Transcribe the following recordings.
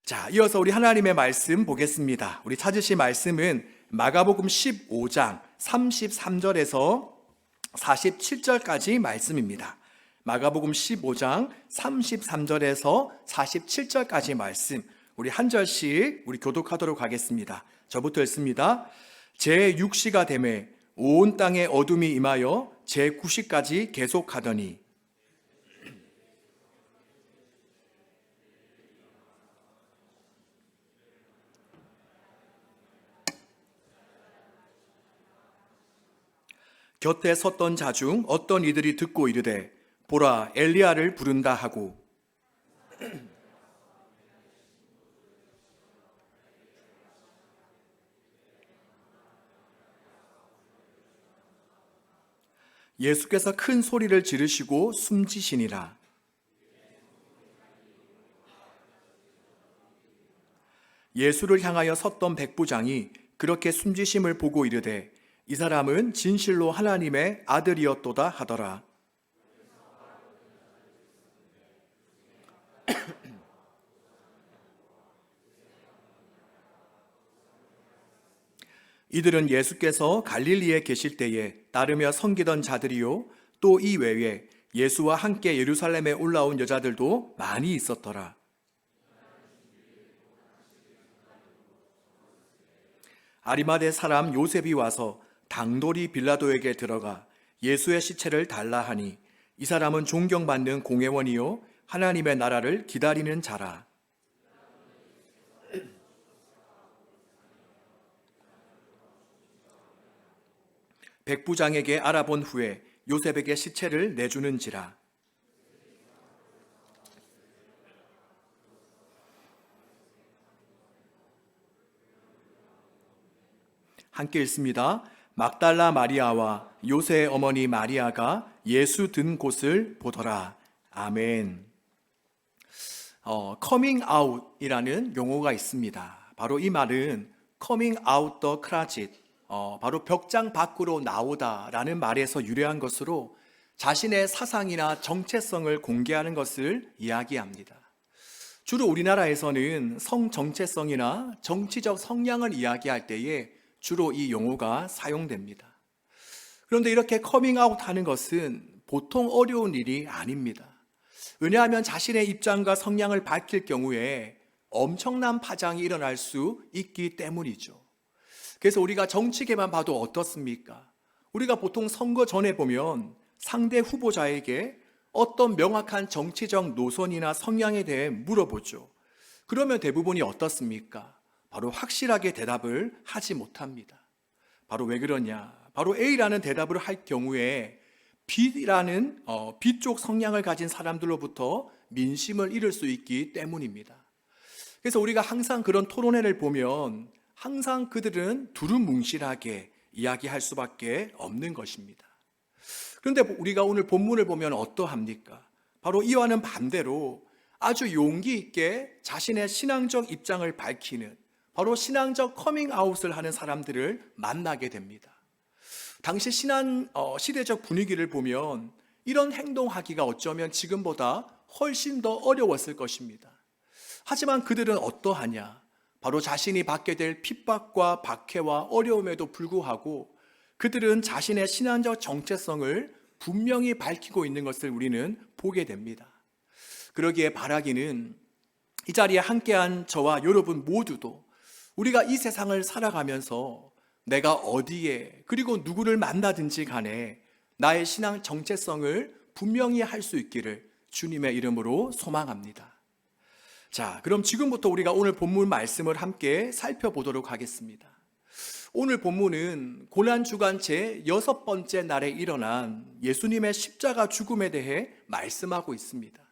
자, 이어서 우리 하나님의 말씀 보겠습니다. 우리 찾으실 말씀은 마가복음 15장 33절에서 47절까지 말씀입니다. 마가복음 15장 33절에서 47절까지 말씀, 우리 한 절씩 우리 교독하도록 하겠습니다. 저부터 읽습니다. 제6시가 되매 온 땅에 어둠이 임하여 제9시까지 계속하더니 곁에 섰던 자 중 어떤 이들이 듣고 이르되 보라 엘리야를 부른다 하고 예수께서 큰 소리를 지르시고 숨지시니라. 예수를 향하여 섰던 백부장이 그렇게 숨지심을 보고 이르되 이 사람은 진실로 하나님의 아들이었도다 하더라. 이들은 예수께서 갈릴리에 계실 때에 따르며 섬기던 자들이요 또 이 외에 예수와 함께 예루살렘에 올라온 여자들도 많이 있었더라. 아리마대 사람 요셉이 와서 당돌이 빌라도에게 들어가 예수의 시체를 달라 하니 이 사람은 존경받는 공회원이요 하나님의 나라를 기다리는 자라. 백부장에게 알아본 후에 요셉에게 시체를 내주는지라. 함께 읽습니다. 막달라 마리아와 요새의 어머니 마리아가 예수 든 곳을 보더라. 아멘. 커밍 아웃이라는 용어가 있습니다. 바로 이 말은 coming out the closet, 바로 벽장 밖으로 나오다라는 말에서 유래한 것으로 자신의 사상이나 정체성을 공개하는 것을 이야기합니다. 주로 우리나라에서는 성 정체성이나 정치적 성향을 이야기할 때에 주로 이 용어가 사용됩니다. 그런데 이렇게 커밍아웃 하는 것은 보통 어려운 일이 아닙니다. 왜냐하면 자신의 입장과 성향을 밝힐 경우에 엄청난 파장이 일어날 수 있기 때문이죠. 그래서 우리가 정치계만 봐도 어떻습니까? 우리가 보통 선거 전에 보면 상대 후보자에게 어떤 명확한 정치적 노선이나 성향에 대해 물어보죠. 그러면 대부분이 어떻습니까? 바로 확실하게 대답을 하지 못합니다. 바로 왜 그러냐? 바로 A라는 대답을 할 경우에 B라는 B쪽 성향을 가진 사람들로부터 민심을 잃을 수 있기 때문입니다. 그래서 우리가 항상 그런 토론회를 보면 항상 그들은 두루뭉실하게 이야기할 수밖에 없는 것입니다. 그런데 우리가 오늘 본문을 보면 어떠합니까? 바로 이와는 반대로 아주 용기 있게 자신의 신앙적 입장을 밝히는 바로 신앙적 커밍아웃을 하는 사람들을 만나게 됩니다. 당시 시대적 분위기를 보면 이런 행동하기가 어쩌면 지금보다 훨씬 더 어려웠을 것입니다. 하지만 그들은 어떠하냐? 바로 자신이 받게 될 핍박과 박해와 어려움에도 불구하고 그들은 자신의 신앙적 정체성을 분명히 밝히고 있는 것을 우리는 보게 됩니다. 그러기에 바라기는 이 자리에 함께한 저와 여러분 모두도 우리가 이 세상을 살아가면서 내가 어디에 그리고 누구를 만나든지 간에 나의 신앙 정체성을 분명히 할 수 있기를 주님의 이름으로 소망합니다. 자, 그럼 지금부터 우리가 오늘 본문 말씀을 함께 살펴보도록 하겠습니다. 오늘 본문은 고난주간 제6번째 날에 일어난 예수님의 십자가 죽음에 대해 말씀하고 있습니다.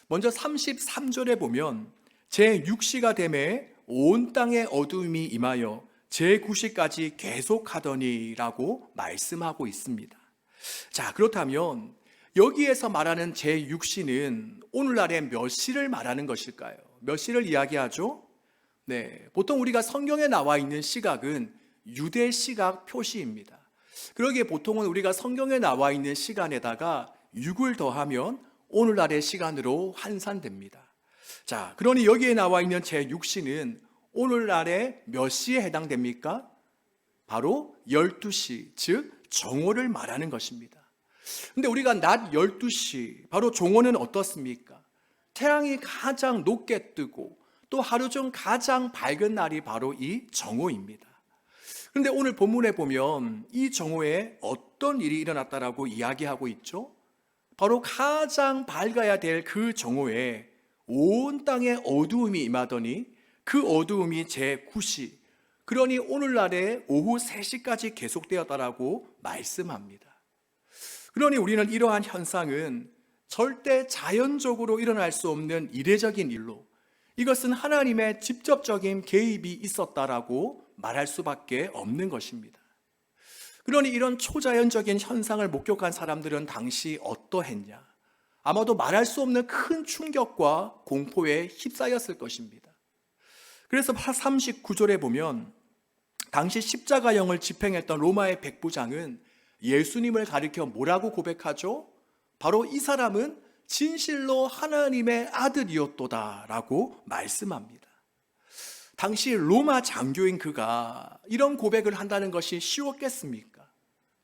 먼저 33절에 보면 제6시가 되매 온 땅에 어둠이 임하여 제9시까지 계속하더니 라고 말씀하고 있습니다. 자, 그렇다면 여기에서 말하는 제6시는 오늘날의 몇 시를 말하는 것일까요? 몇 시를 이야기하죠? 네, 보통 우리가 성경에 나와 있는 시각은 유대 시각 표시입니다. 그러기에 보통은 우리가 성경에 나와 있는 시간에다가 6을 더하면 오늘날의 시간으로 환산됩니다. 자, 그러니 여기에 나와 있는 제6시는 오늘날에 몇 시에 해당됩니까? 바로 12시, 즉 정오를 말하는 것입니다. 근데 우리가 낮 12시, 바로 정오는 어떻습니까? 태양이 가장 높게 뜨고 또 하루 중 가장 밝은 날이 바로 이 정오입니다. 그런데 오늘 본문에 보면 이 정오에 어떤 일이 일어났다라고 이야기하고 있죠? 바로 가장 밝아야 될 그 정오에 온 땅에 어두움이 임하더니 그 어두움이 제9시, 그러니 오늘날에 오후 3시까지 계속되었다라고 말씀합니다. 그러니 우리는 이러한 현상은 절대 자연적으로 일어날 수 없는 이례적인 일로, 이것은 하나님의 직접적인 개입이 있었다라고 말할 수밖에 없는 것입니다. 그러니 이런 초자연적인 현상을 목격한 사람들은 당시 어떠했냐? 아마도 말할 수 없는 큰 충격과 공포에 휩싸였을 것입니다. 그래서 39절에 보면 당시 십자가형을 집행했던 로마의 백부장은 예수님을 가리켜 뭐라고 고백하죠? 바로 이 사람은 진실로 하나님의 아들이었도다 라고 말씀합니다. 당시 로마 장교인 그가 이런 고백을 한다는 것이 쉬웠겠습니까?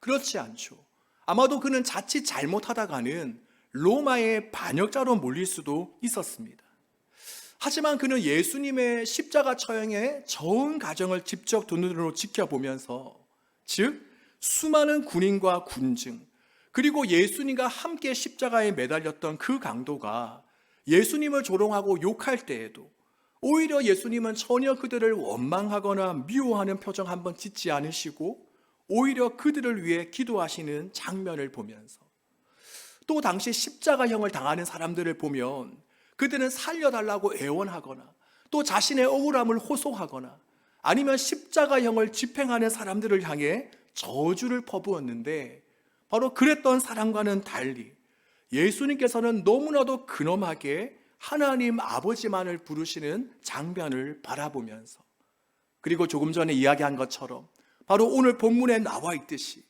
그렇지 않죠. 아마도 그는 자칫 잘못하다가는 로마의 반역자로 몰릴 수도 있었습니다. 하지만 그는 예수님의 십자가 처형의 전 과정을 직접 두 눈으로 지켜보면서, 즉 수많은 군인과 군중, 그리고 예수님과 함께 십자가에 매달렸던 그 강도가 예수님을 조롱하고 욕할 때에도 오히려 예수님은 전혀 그들을 원망하거나 미워하는 표정 한번 짓지 않으시고 오히려 그들을 위해 기도하시는 장면을 보면서, 또 당시 십자가형을 당하는 사람들을 보면 그들은 살려달라고 애원하거나 또 자신의 억울함을 호소하거나 아니면 십자가형을 집행하는 사람들을 향해 저주를 퍼부었는데, 바로 그랬던 사람과는 달리 예수님께서는 너무나도 근엄하게 하나님 아버지만을 부르시는 장면을 바라보면서, 그리고 조금 전에 이야기한 것처럼 바로 오늘 본문에 나와 있듯이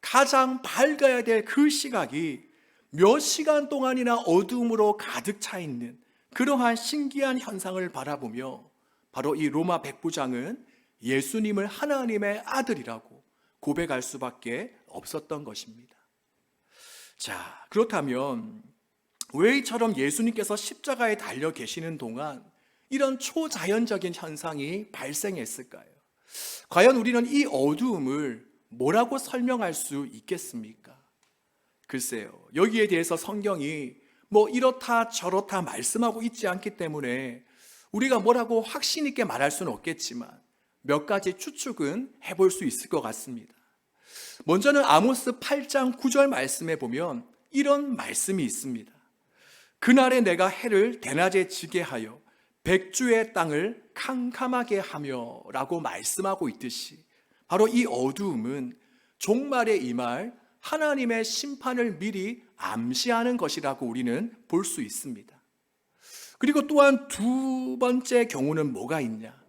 가장 밝아야 될 그 시각이 몇 시간 동안이나 어두움으로 가득 차 있는 그러한 신기한 현상을 바라보며 바로 이 로마 백부장은 예수님을 하나님의 아들이라고 고백할 수밖에 없었던 것입니다. 자, 그렇다면 왜 이처럼 예수님께서 십자가에 달려 계시는 동안 이런 초자연적인 현상이 발생했을까요? 과연 우리는 이 어두움을 뭐라고 설명할 수 있겠습니까? 글쎄요, 여기에 대해서 성경이 뭐 이렇다 저렇다 말씀하고 있지 않기 때문에 우리가 뭐라고 확신 있게 말할 수는 없겠지만 몇 가지 추측은 해볼 수 있을 것 같습니다. 먼저는 아모스 8장 9절 말씀에 보면 이런 말씀이 있습니다. 그날에 내가 해를 대낮에 지게 하여 백주의 땅을 캄캄하게 하며 라고 말씀하고 있듯이 바로 이 어두움은 종말에 임할 하나님의 심판을 미리 암시하는 것이라고 우리는 볼 수 있습니다. 그리고 또한 두 번째 경우는 뭐가 있냐?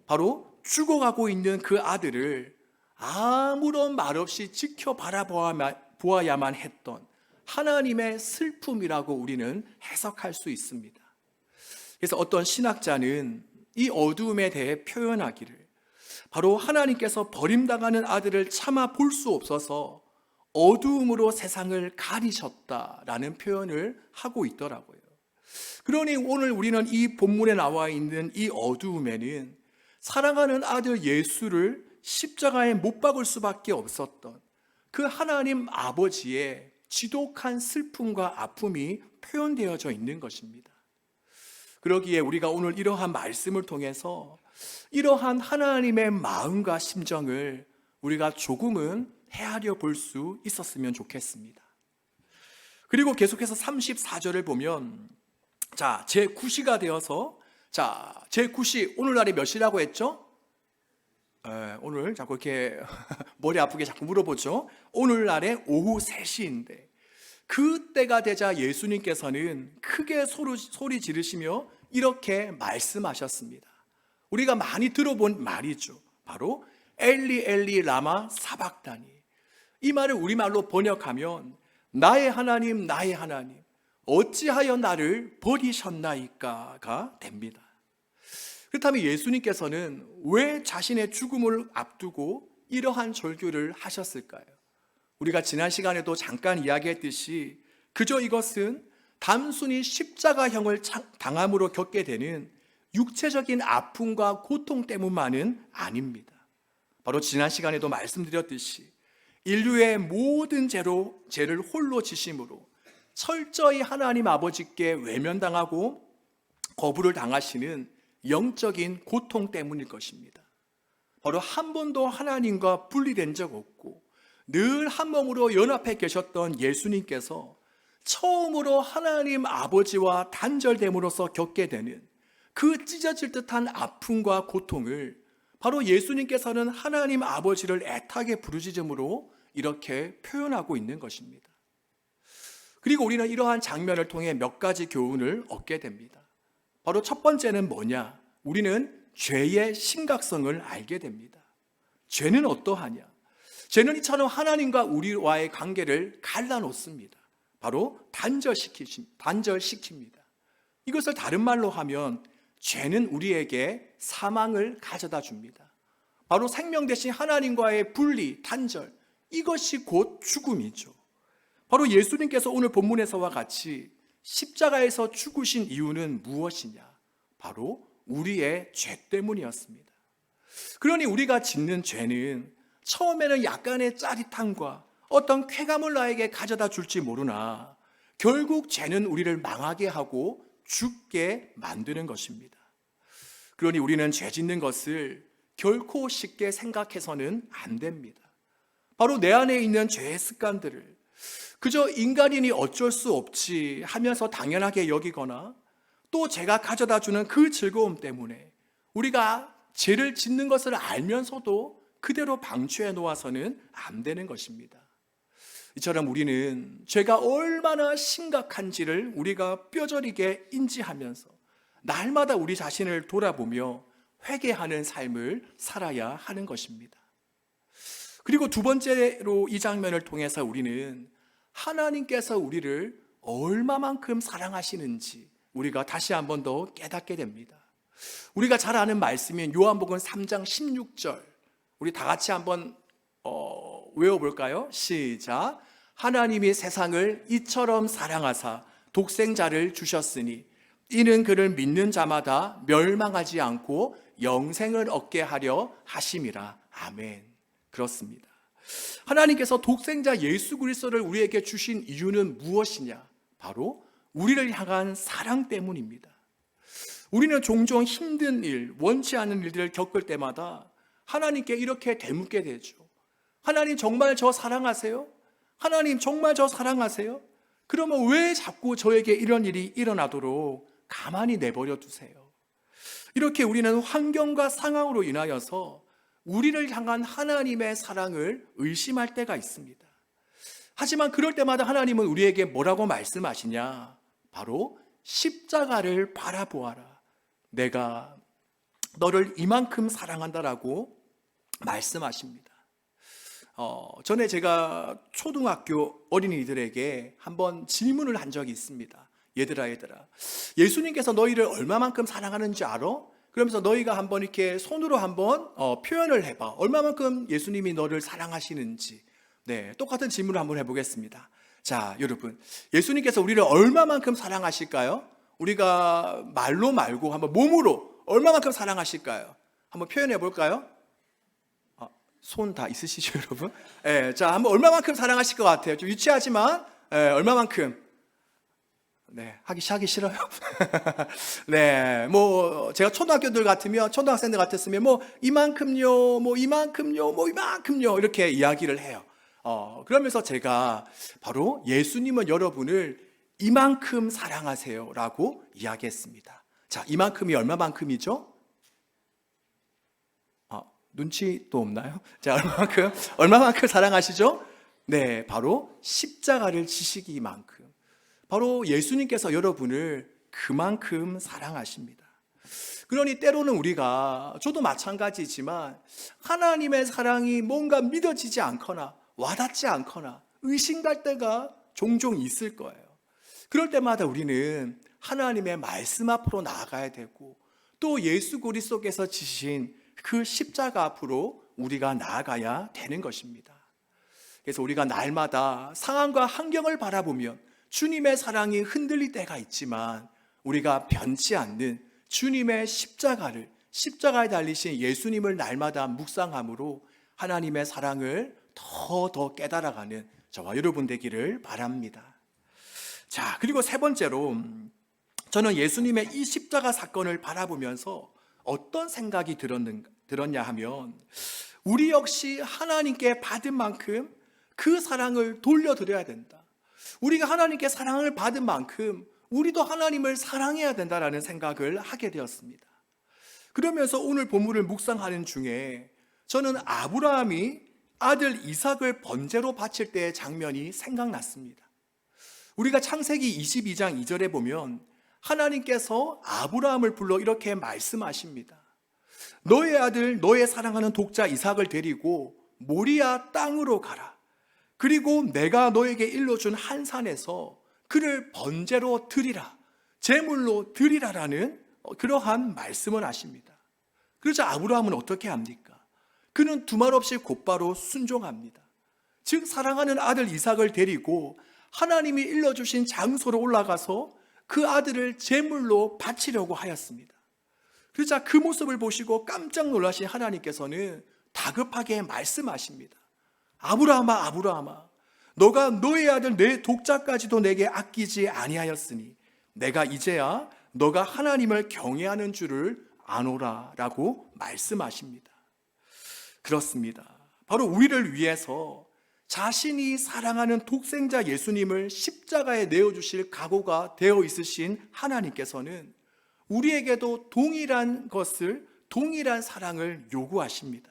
바로 죽어가고 있는 그 아들을 아무런 말 없이 지켜 바라보아야만 했던 하나님의 슬픔이라고 우리는 해석할 수 있습니다. 그래서 어떤 신학자는 이 어두움에 대해 표현하기를 바로 하나님께서 버림당하는 아들을 차마 볼 수 없어서 어두움으로 세상을 가리셨다라는 표현을 하고 있더라고요. 그러니 오늘 우리는 이 본문에 나와 있는 이 어두움에는 사랑하는 아들 예수를 십자가에 못 박을 수밖에 없었던 그 하나님 아버지의 지독한 슬픔과 아픔이 표현되어져 있는 것입니다. 그러기에 우리가 오늘 이러한 말씀을 통해서 이러한 하나님의 마음과 심정을 우리가 조금은 헤아려 볼 수 있었으면 좋겠습니다. 그리고 계속해서 34절을 보면 자, 제9시가 되어서 제9시 오늘날이 몇 시라고 했죠? 오늘 자꾸 이렇게 머리 아프게 자꾸 물어보죠. 오늘날에 오후 3시인데 그때가 되자 예수님께서는 크게 소리 지르시며 이렇게 말씀하셨습니다. 우리가 많이 들어본 말이죠. 바로 엘리 엘리 라마 사박다니. 이 말을 우리말로 번역하면 나의 하나님 나의 하나님 어찌하여 나를 버리셨나이까가 됩니다. 그렇다면 예수님께서는 왜 자신의 죽음을 앞두고 이러한 절규를 하셨을까요? 우리가 지난 시간에도 잠깐 이야기했듯이 그저 이것은 단순히 십자가형을 당함으로 겪게 되는 육체적인 아픔과 고통 때문만은 아닙니다. 바로 지난 시간에도 말씀드렸듯이 인류의 모든 죄를 홀로 지심으로 철저히 하나님 아버지께 외면당하고 거부를 당하시는 영적인 고통 때문일 것입니다. 바로 한 번도 하나님과 분리된 적 없고 늘 한 몸으로 연합해 계셨던 예수님께서 처음으로 하나님 아버지와 단절됨으로써 겪게 되는 그 찢어질 듯한 아픔과 고통을 바로 예수님께서는 하나님 아버지를 애타게 부르짖음으로 이렇게 표현하고 있는 것입니다. 그리고 우리는 이러한 장면을 통해 몇 가지 교훈을 얻게 됩니다. 바로 첫 번째는 뭐냐? 우리는 죄의 심각성을 알게 됩니다. 죄는 어떠하냐? 죄는 이처럼 하나님과 우리와의 관계를 갈라놓습니다. 바로 단절시킵니다. 이것을 다른 말로 하면 죄는 우리에게 사망을 가져다 줍니다. 바로 생명 대신 하나님과의 분리, 단절, 이것이 곧 죽음이죠. 바로 예수님께서 오늘 본문에서와 같이 십자가에서 죽으신 이유는 무엇이냐? 바로 우리의 죄 때문이었습니다. 그러니 우리가 짓는 죄는 처음에는 약간의 짜릿함과 어떤 쾌감을 나에게 가져다 줄지 모르나 결국 죄는 우리를 망하게 하고 죽게 만드는 것입니다. 그러니 우리는 죄 짓는 것을 결코 쉽게 생각해서는 안 됩니다. 바로 내 안에 있는 죄의 습관들을 그저 인간이니 어쩔 수 없지 하면서 당연하게 여기거나 또 죄가 가져다 주는 그 즐거움 때문에 우리가 죄를 짓는 것을 알면서도 그대로 방치해 놓아서는 안 되는 것입니다. 이처럼 우리는 죄가 얼마나 심각한지를 우리가 뼈저리게 인지하면서 날마다 우리 자신을 돌아보며 회개하는 삶을 살아야 하는 것입니다. 그리고 두 번째로 이 장면을 통해서 우리는 하나님께서 우리를 얼마만큼 사랑하시는지 우리가 다시 한 번 더 깨닫게 됩니다. 우리가 잘 아는 말씀인 요한복음 3장 16절 우리 다 같이 한번 외워볼까요? 시작. 하나님이 세상을 이처럼 사랑하사 독생자를 주셨으니 이는 그를 믿는 자마다 멸망하지 않고 영생을 얻게 하려 하심이라. 아멘. 그렇습니다. 하나님께서 독생자 예수 그리스도를 우리에게 주신 이유는 무엇이냐? 바로 우리를 향한 사랑 때문입니다. 우리는 종종 힘든 일, 원치 않은 일들을 겪을 때마다 하나님께 이렇게 되묻게 되죠. 하나님 정말 저 사랑하세요? 하나님 정말 저 사랑하세요? 그러면 왜 자꾸 저에게 이런 일이 일어나도록 가만히 내버려 두세요? 이렇게 우리는 환경과 상황으로 인하여서 우리를 향한 하나님의 사랑을 의심할 때가 있습니다. 하지만 그럴 때마다 하나님은 우리에게 뭐라고 말씀하시냐? 바로 십자가를 바라보아라. 내가 너를 이만큼 사랑한다라고 말씀하십니다. 전에 제가 초등학교 어린이들에게 한번 질문을 한 적이 있습니다. 얘들아 예수님께서 너희를 얼마만큼 사랑하는지 알아? 그러면서 너희가 한번 이렇게 손으로 한번 표현을 해봐. 얼마만큼 예수님이 너를 사랑하시는지. 네, 똑같은 질문을 한번 해보겠습니다. 자, 여러분, 예수님께서 우리를 얼마만큼 사랑하실까요? 우리가 말로 말고 한번 몸으로 얼마만큼 사랑하실까요? 한번 표현해 볼까요? 손 다 있으시죠, 여러분? 네, 자, 한번 얼마만큼 사랑하실 것 같아요? 좀 유치하지만, 얼마만큼? 네, 하기 싫어요? 네, 제가 초등학생들 같았으면, 이만큼요, 이렇게 이야기를 해요. 그러면서 제가 바로 예수님은 여러분을 이만큼 사랑하세요 라고 이야기했습니다. 자, 이만큼이 얼마만큼이죠? 눈치도 없나요? 자, 얼마만큼 사랑하시죠? 네, 바로 십자가를 지시기만큼. 바로 예수님께서 여러분을 그만큼 사랑하십니다. 그러니 때로는 우리가, 저도 마찬가지지만 하나님의 사랑이 뭔가 믿어지지 않거나 와닿지 않거나 의심갈 때가 종종 있을 거예요. 그럴 때마다 우리는 하나님의 말씀 앞으로 나아가야 되고 또 예수 그리스도께서 지신 그 십자가 앞으로 우리가 나아가야 되는 것입니다. 그래서 우리가 날마다 상황과 환경을 바라보면 주님의 사랑이 흔들릴 때가 있지만 우리가 변치 않는 주님의 십자가에 달리신 예수님을 날마다 묵상함으로 하나님의 사랑을 더 깨달아가는 저와 여러분 되기를 바랍니다. 자, 그리고 세 번째로 저는 예수님의 이 십자가 사건을 바라보면서 어떤 생각이 들었냐 하면 우리 역시 하나님께 받은 만큼 그 사랑을 돌려드려야 된다. 우리가 하나님께 사랑을 받은 만큼 우리도 하나님을 사랑해야 된다라는 생각을 하게 되었습니다. 그러면서 오늘 본문을 묵상하는 중에 저는 아브라함이 아들 이삭을 번제로 바칠 때의 장면이 생각났습니다. 우리가 창세기 22장 2절에 보면 하나님께서 아브라함을 불러 이렇게 말씀하십니다. 너의 아들, 너의 사랑하는 독자 이삭을 데리고 모리아 땅으로 가라. 그리고 내가 너에게 일러준 한 산에서 그를 번제로 드리라, 제물로 드리라라는 그러한 말씀을 하십니다. 그러자 아브라함은 어떻게 합니까? 그는 두말 없이 곧바로 순종합니다. 즉 사랑하는 아들 이삭을 데리고 하나님이 일러주신 장소로 올라가서 그 아들을 제물로 바치려고 하였습니다. 그러자 그 모습을 보시고 깜짝 놀라신 하나님께서는 다급하게 말씀하십니다. 아브라함아, 아브라함아, 너가 너의 아들 내 독자까지도 내게 아끼지 아니하였으니 내가 이제야 너가 하나님을 경외하는 줄을 아노라 라고 말씀하십니다. 그렇습니다. 우리를 우리를 위해서 자신이 사랑하는 독생자 예수님을 십자가에 내어주실 각오가 되어 있으신 하나님께서는 우리에게도 동일한 사랑을 요구하십니다.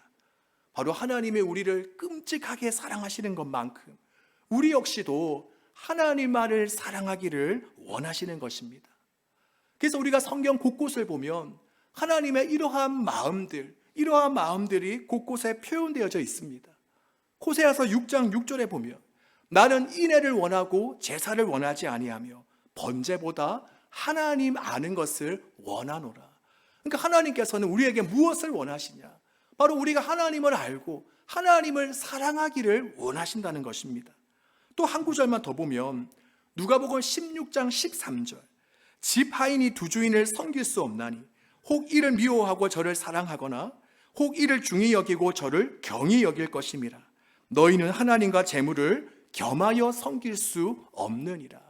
바로 하나님의 우리를 끔찍하게 사랑하시는 것만큼 우리 역시도 하나님만을 사랑하기를 원하시는 것입니다. 그래서 우리가 성경 곳곳을 보면 하나님의 이러한 마음들이 곳곳에 표현되어져 있습니다. 호세아서 6장 6절에 보면 나는 인애를 원하고 제사를 원하지 아니하며 번제보다 하나님 아는 것을 원하노라. 그러니까 하나님께서는 우리에게 무엇을 원하시냐? 바로 우리가 하나님을 알고 하나님을 사랑하기를 원하신다는 것입니다. 또 한 구절만 더 보면 누가복음 16장 13절 집 하인이 두 주인을 섬길 수 없나니 혹 이를 미워하고 저를 사랑하거나 혹 이를 중히 여기고 저를 경히 여길 것임이라. 너희는 하나님과 재물을 겸하여 섬길 수 없느니라.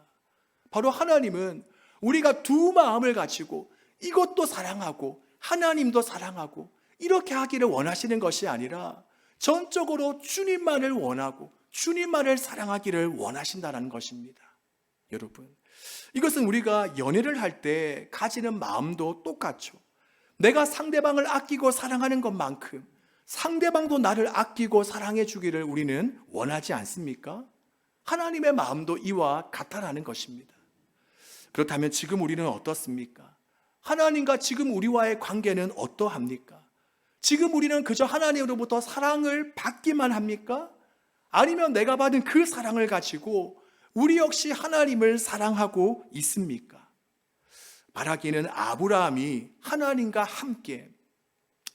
바로 하나님은 우리가 두 마음을 가지고 이것도 사랑하고 하나님도 사랑하고 이렇게 하기를 원하시는 것이 아니라 전적으로 주님만을 원하고 주님만을 사랑하기를 원하신다는 것입니다. 여러분, 이것은 우리가 연애를 할 때 가지는 마음도 똑같죠. 내가 상대방을 아끼고 사랑하는 것만큼 상대방도 나를 아끼고 사랑해 주기를 우리는 원하지 않습니까? 하나님의 마음도 이와 같다라는 것입니다. 그렇다면 지금 우리는 어떻습니까? 하나님과 지금 우리와의 관계는 어떠합니까? 지금 우리는 그저 하나님으로부터 사랑을 받기만 합니까? 아니면 내가 받은 그 사랑을 가지고 우리 역시 하나님을 사랑하고 있습니까? 바라기는 아브라함이 하나님과 함께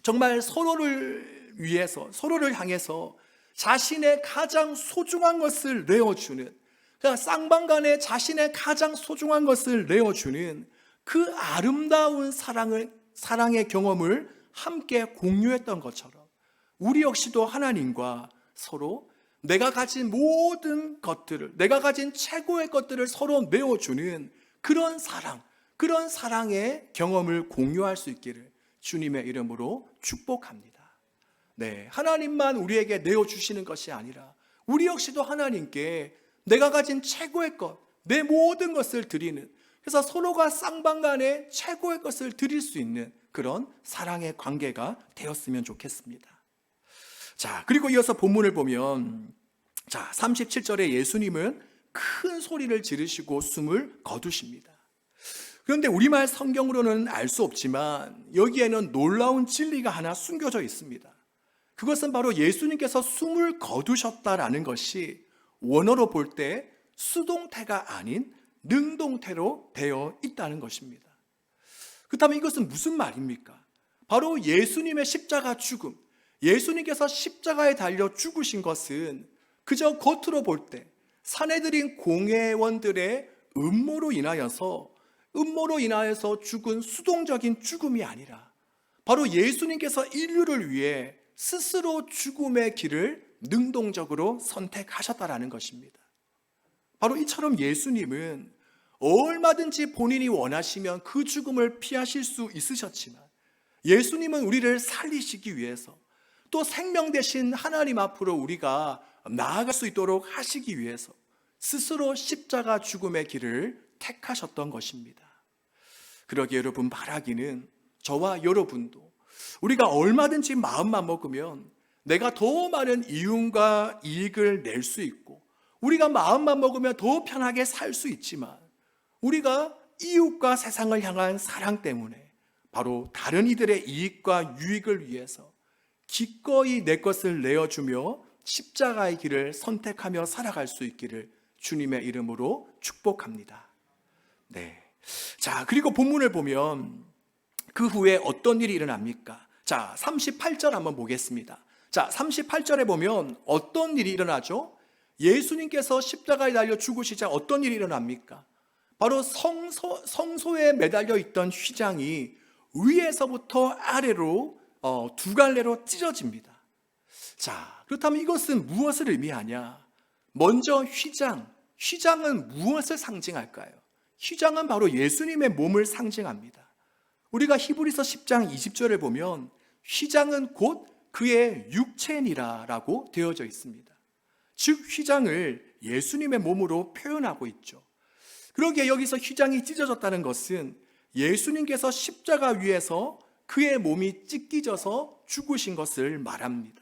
정말 서로를 위해서, 서로를 향해서 자신의 가장 소중한 것을 내어주는, 그러니까 쌍방간에 자신의 가장 소중한 것을 내어주는 그 아름다운 사랑의 경험을 함께 공유했던 것처럼 우리 역시도 하나님과 서로 내가 가진 모든 것들을, 내가 가진 최고의 것들을 서로 내어주는 그런 사랑의 경험을 공유할 수 있기를 주님의 이름으로 축복합니다. 네, 하나님만 우리에게 내어주시는 것이 아니라 우리 역시도 하나님께 내가 가진 최고의 것, 내 모든 것을 드리는, 그래서 서로가 쌍방간에 최고의 것을 드릴 수 있는 그런 사랑의 관계가 되었으면 좋겠습니다. 자, 그리고 이어서 본문을 보면 37절에 예수님은 큰 소리를 지르시고 숨을 거두십니다. 그런데 우리말 성경으로는 알 수 없지만 여기에는 놀라운 진리가 하나 숨겨져 있습니다. 그것은 바로 예수님께서 숨을 거두셨다라는 것이 원어로 볼 때 수동태가 아닌 능동태로 되어 있다는 것입니다. 그렇다면 이것은 무슨 말입니까? 바로 예수님의 십자가 죽음, 예수님께서 십자가에 달려 죽으신 것은 그저 겉으로 볼 때 사내들인 공회원들의 음모로 인하여서 죽은 수동적인 죽음이 아니라 바로 예수님께서 인류를 위해 스스로 죽음의 길을 능동적으로 선택하셨다라는 것입니다. 바로 이처럼 예수님은 얼마든지 본인이 원하시면 그 죽음을 피하실 수 있으셨지만 예수님은 우리를 살리시기 위해서 또 생명 되신 하나님 앞으로 우리가 나아갈 수 있도록 하시기 위해서 스스로 십자가 죽음의 길을 택하셨던 것입니다. 그러기에 여러분, 바라기는 저와 여러분도 우리가 얼마든지 마음만 먹으면 내가 더 많은 이윤과 이익을 낼 수 있고 우리가 마음만 먹으면 더 편하게 살 수 있지만 우리가 이웃과 세상을 향한 사랑 때문에 바로 다른 이들의 이익과 유익을 위해서 기꺼이 내 것을 내어주며 십자가의 길을 선택하며 살아갈 수 있기를 주님의 이름으로 축복합니다. 네. 자, 그리고 본문을 보면 그 후에 어떤 일이 일어납니까? 자, 38절 한번 보겠습니다. 자, 38절에 보면 어떤 일이 일어나죠? 예수님께서 십자가에 달려 죽으시자 어떤 일이 일어납니까? 바로 성소에 매달려 있던 휘장이 위에서부터 아래로 두 갈래로 찢어집니다. 자, 그렇다면 이것은 무엇을 의미하냐? 먼저 휘장은 무엇을 상징할까요? 휘장은 바로 예수님의 몸을 상징합니다. 우리가 히브리서 10장 20절을 보면 휘장은 곧 그의 육체니라라고 되어져 있습니다. 즉 휘장을 예수님의 몸으로 표현하고 있죠. 그러기에 여기서 휘장이 찢어졌다는 것은 예수님께서 십자가 위에서 그의 몸이 찢기져서 죽으신 것을 말합니다.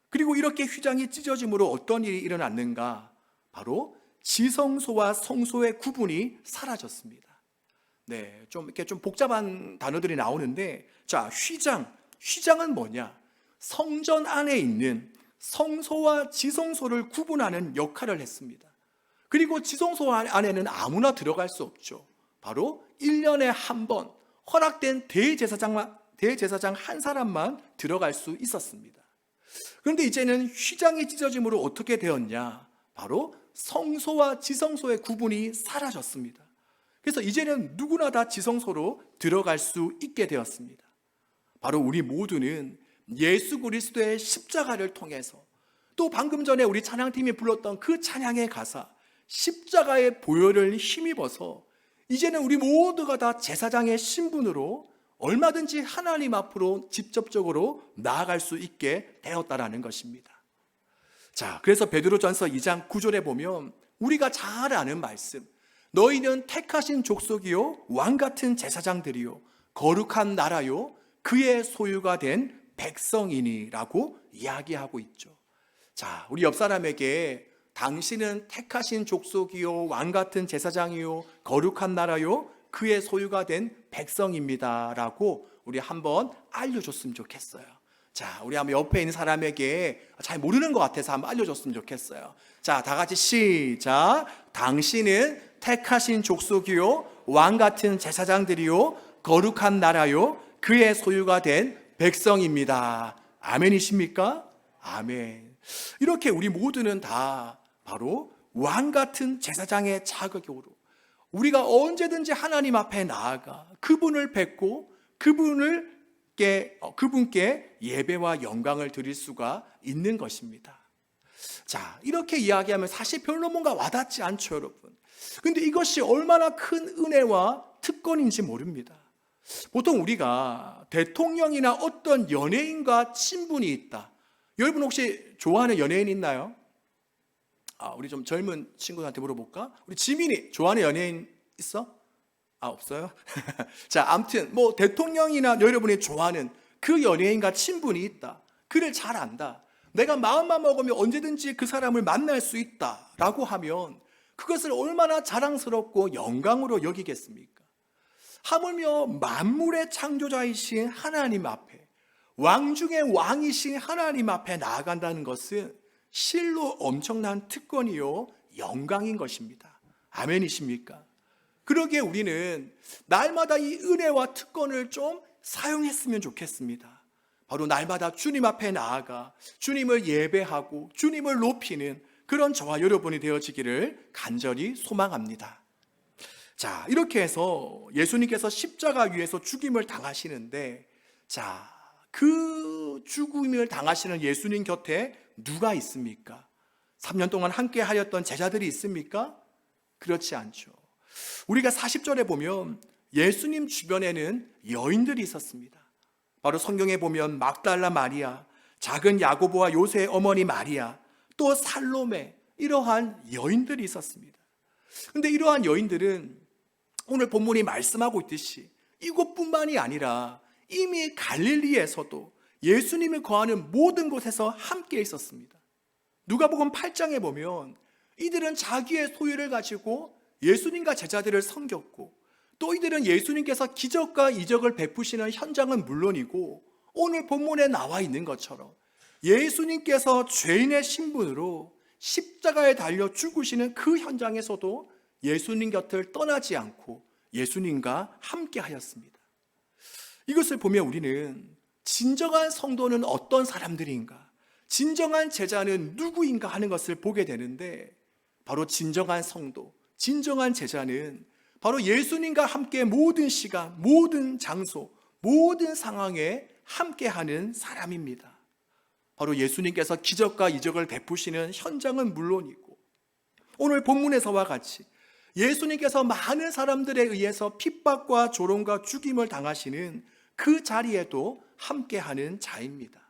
그리고 이렇게 휘장이 찢어짐으로 어떤 일이 일어났는가? 바로 지성소와 성소의 구분이 사라졌습니다. 네, 이렇게 좀 복잡한 단어들이 나오는데, 자, 휘장은 뭐냐? 성전 안에 있는 성소와 지성소를 구분하는 역할을 했습니다. 그리고 지성소 안에는 아무나 들어갈 수 없죠. 바로 1년에 한 번 허락된 대제사장 한 사람만 들어갈 수 있었습니다. 그런데 이제는 휘장이 찢어짐으로 어떻게 되었냐? 바로 성소와 지성소의 구분이 사라졌습니다. 그래서 이제는 누구나 다 지성소로 들어갈 수 있게 되었습니다. 바로 우리 모두는 예수 그리스도의 십자가를 통해서 또 방금 전에 우리 찬양팀이 불렀던 그 찬양의 가사 십자가의 보혈을 힘입어서 이제는 우리 모두가 다 제사장의 신분으로 얼마든지 하나님 앞으로 직접적으로 나아갈 수 있게 되었다라는 것입니다. 자, 그래서 베드로전서 2장 9절에 보면 우리가 잘 아는 말씀, 너희는 택하신 족속이요 왕같은 제사장들이요 거룩한 나라요 그의 소유가 된 백성이니라고 이야기하고 있죠. 자, 우리 옆 사람에게 당신은 택하신 족속이요 왕같은 제사장이요 거룩한 나라요 그의 소유가 된 백성입니다 라고 우리 한번 알려줬으면 좋겠어요. 자, 우리 한번 옆에 있는 사람에게 잘 모르는 것 같아서 한번 알려줬으면 좋겠어요. 자, 다 같이 시작. 당신은 택하신 족속이요 왕같은 제사장들이요 거룩한 나라요 그의 소유가 된 백성입니다. 아멘이십니까? 아멘. 이렇게 우리 모두는 다 바로 왕같은 제사장의 자격으로 우리가 언제든지 하나님 앞에 나아가 그분을 뵙고 그분께 예배와 영광을 드릴 수가 있는 것입니다. 자, 이렇게 이야기하면 사실 별로 뭔가 와닿지 않죠, 여러분. 근데 이것이 얼마나 큰 은혜와 특권인지 모릅니다. 보통 우리가 대통령이나 어떤 연예인과 친분이 있다. 여러분 혹시 좋아하는 연예인 있나요? 우리 좀 젊은 친구들한테 물어볼까? 우리 지민이 좋아하는 연예인 있어? 없어요? 자, 아무튼 뭐 대통령이나 여러분이 좋아하는 그 연예인과 친분이 있다. 그를 잘 안다. 내가 마음만 먹으면 언제든지 그 사람을 만날 수 있다라고 하면 그것을 얼마나 자랑스럽고 영광으로 여기겠습니까? 하물며 만물의 창조자이신 하나님 앞에 왕 중의 왕이신 하나님 앞에 나아간다는 것은 실로 엄청난 특권이요 영광인 것입니다. 아멘이십니까? 그러기에 우리는 날마다 이 은혜와 특권을 좀 사용했으면 좋겠습니다. 바로 날마다 주님 앞에 나아가 주님을 예배하고 주님을 높이는 그런 저와 여러분이 되어지기를 간절히 소망합니다. 자, 이렇게 해서 예수님께서 십자가 위에서 죽임을 당하시는데, 자, 그 죽임을 당하시는 예수님 곁에 누가 있습니까? 3년 동안 함께 하였던 제자들이 있습니까? 그렇지 않죠. 우리가 40절에 보면 예수님 주변에는 여인들이 있었습니다. 바로 성경에 보면 막달라 마리아, 작은 야고보와 요새의 어머니 마리아, 또 살로메, 이러한 여인들이 있었습니다. 그런데 이러한 여인들은 오늘 본문이 말씀하고 있듯이 이곳뿐만이 아니라 이미 갈릴리에서도 예수님이 거하는 모든 곳에서 함께 있었습니다. 누가복음 8장에 보면 이들은 자기의 소유를 가지고 예수님과 제자들을 섬겼고, 또 이들은 예수님께서 기적과 이적을 베푸시는 현장은 물론이고 오늘 본문에 나와 있는 것처럼 예수님께서 죄인의 신분으로 십자가에 달려 죽으시는 그 현장에서도 예수님 곁을 떠나지 않고 예수님과 함께 하였습니다. 이것을 보면 우리는 진정한 성도는 어떤 사람들인가, 진정한 제자는 누구인가 하는 것을 보게 되는데, 바로 진정한 성도, 진정한 제자는 바로 예수님과 함께 모든 시간, 모든 장소, 모든 상황에 함께하는 사람입니다. 바로 예수님께서 기적과 이적을 베푸시는 현장은 물론이고 오늘 본문에서와 같이 예수님께서 많은 사람들에 의해서 핍박과 조롱과 죽임을 당하시는 그 자리에도 함께하는 자입니다.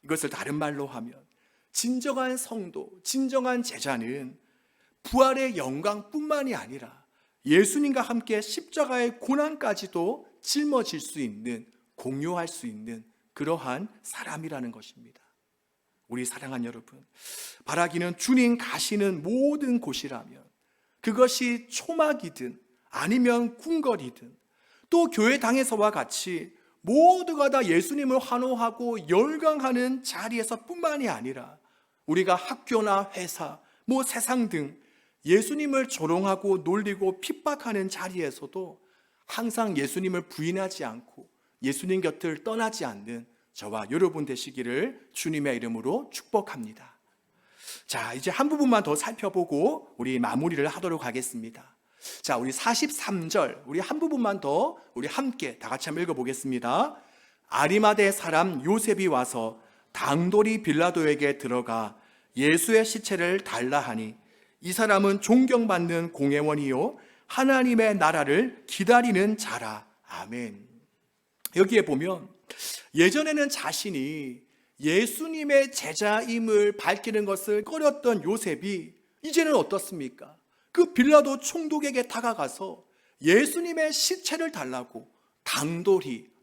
이것을 다른 말로 하면 진정한 성도, 진정한 제자는 부활의 영광뿐만이 아니라 예수님과 함께 십자가의 고난까지도 짊어질 수 있는, 공유할 수 있는 그러한 사람이라는 것입니다. 우리 사랑하는 여러분, 바라기는 주님 가시는 모든 곳이라면, 그것이 초막이든 아니면 궁궐이든 또 교회당에서와 같이 모두가 다 예수님을 환호하고 열광하는 자리에서 뿐만이 아니라 우리가 학교나 회사, 세상 등 예수님을 조롱하고 놀리고 핍박하는 자리에서도 항상 예수님을 부인하지 않고 예수님 곁을 떠나지 않는 저와 여러분 되시기를 주님의 이름으로 축복합니다. 자, 이제 한 부분만 더 살펴보고 우리 마무리를 하도록 하겠습니다. 자, 우리 43절, 우리 한 부분만 더 우리 함께 다 같이 한번 읽어보겠습니다. 아리마대 사람 요셉이 와서 당돌이 빌라도에게 들어가 예수의 시체를 달라 하니 이 사람은 존경받는 공회원이요 하나님의 나라를 기다리는 자라. 아멘. 여기에 보면 예전에는 자신이 예수님의 제자임을 밝히는 것을 꺼렸던 요셉이 이제는 어떻습니까? 그 빌라도 총독에게 다가가서 예수님의 시체를 달라고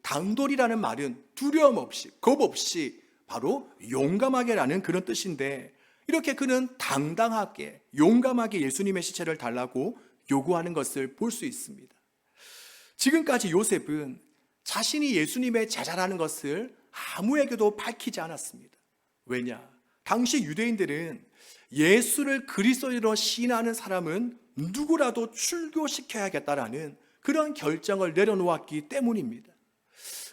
당돌이라는 말은 두려움 없이, 겁 없이 바로 용감하게라는 그런 뜻인데, 이렇게 그는 당당하게 용감하게 예수님의 시체를 달라고 요구하는 것을 볼 수 있습니다. 지금까지 요셉은 자신이 예수님의 제자라는 것을 아무에게도 밝히지 않았습니다. 왜냐? 당시 유대인들은 예수를 그리스도로 시인하는 사람은 누구라도 출교시켜야겠다라는 그런 결정을 내려놓았기 때문입니다.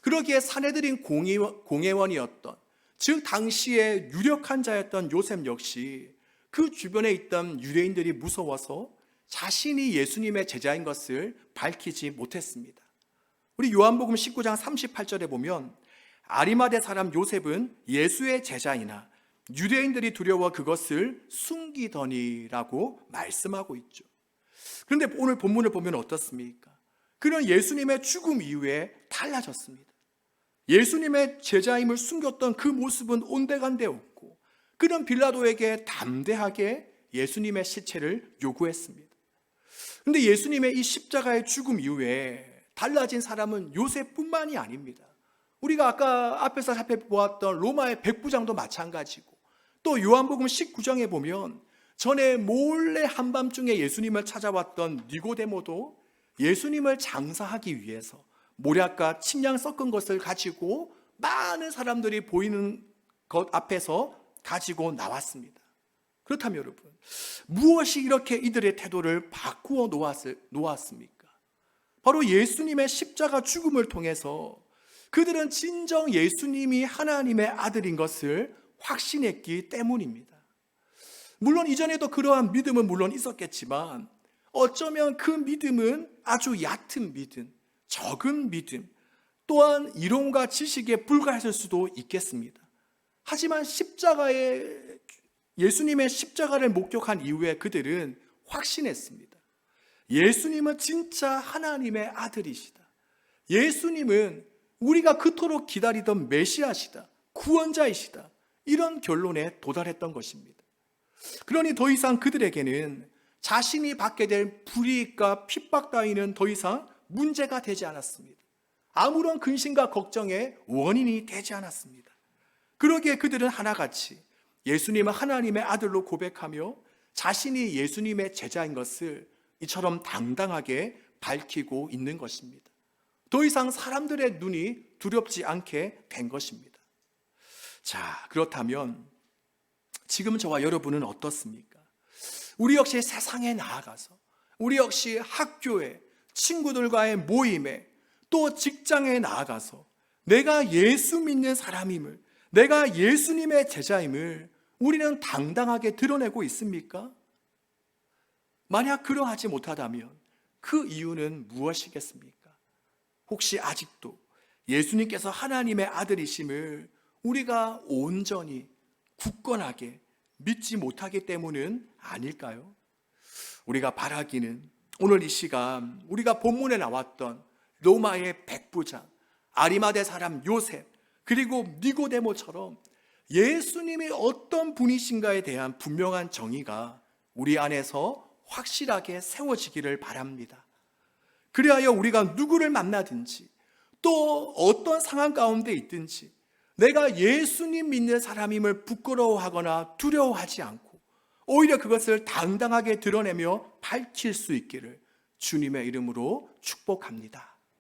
그러기에 사내들인 공회원이었던, 즉 당시에 유력한 자였던 요셉 역시 그 주변에 있던 유대인들이 무서워서 자신이 예수님의 제자인 것을 밝히지 못했습니다. 우리 요한복음 19장 38절에 보면 아리마대 사람 요셉은 예수의 제자이나 유대인들이 두려워 그것을 숨기더니라고 말씀하고 있죠. 그런데 오늘 본문을 보면 어떻습니까? 그는 예수님의 죽음 이후에 달라졌습니다. 예수님의 제자임을 숨겼던 그 모습은 온데간데 없고 그는 빌라도에게 담대하게 예수님의 시체를 요구했습니다. 그런데 예수님의 이 십자가의 죽음 이후에 달라진 사람은 요셉뿐만이 아닙니다. 우리가 아까 앞에서 살펴보았던 로마의 백부장도 마찬가지고, 또 요한복음 19장에 보면 전에 몰래 한밤중에 예수님을 찾아왔던 니고데모도 예수님을 장사하기 위해서 모략과 침량 섞은 것을 가지고 많은 사람들이 보이는 것 앞에서 가지고 나왔습니다. 그렇다면 여러분, 무엇이 이렇게 이들의 태도를 바꾸어 놓았습니까? 바로 예수님의 십자가 죽음을 통해서 그들은 진정 예수님이 하나님의 아들인 것을 확신했기 때문입니다. 물론 이전에도 그러한 믿음은 물론 있었겠지만 어쩌면 그 믿음은 아주 얕은 믿음, 적은 믿음, 또한 이론과 지식에 불과했을 수도 있겠습니다. 하지만 예수님의 십자가를 목격한 이후에 그들은 확신했습니다. 예수님은 진짜 하나님의 아들이시다. 예수님은 우리가 그토록 기다리던 메시아시다. 구원자이시다. 이런 결론에 도달했던 것입니다. 그러니 더 이상 그들에게는 자신이 받게 될 불이익과 핍박 따위는 더 이상 문제가 되지 않았습니다. 아무런 근심과 걱정의 원인이 되지 않았습니다. 그러기에 그들은 하나같이 예수님은 하나님의 아들로 고백하며 자신이 예수님의 제자인 것을 이처럼 당당하게 밝히고 있는 것입니다. 더 이상 사람들의 눈이 두렵지 않게 된 것입니다. 자, 그렇다면 지금 저와 여러분은 어떻습니까? 우리 역시 세상에 나아가서, 우리 역시 학교에, 친구들과의 모임에, 또 직장에 나아가서 내가 예수 믿는 사람임을, 내가 예수님의 제자임을 우리는 당당하게 드러내고 있습니까? 만약 그러하지 못하다면 그 이유는 무엇이겠습니까? 혹시 아직도 예수님께서 하나님의 아들이심을 우리가 온전히 굳건하게 믿지 못하기 때문은 아닐까요? 우리가 바라기는 오늘 이 시간 우리가 본문에 나왔던 로마의 백부장, 아리마대 사람 요셉, 그리고 니고데모처럼 예수님이 어떤 분이신가에 대한 분명한 정의가 우리 안에서 확실하게 세워지기를 바랍니다. 그리하여 우리가 누구를 만나든지 또 어떤 상황 가운데 있든지 내가 예수님 믿는 사람임을 부끄러워하거나 두려워하지 않고 오히려 그것을 당당하게 드러내며 밝힐 수 있기를 주님의 이름으로 축복합니다.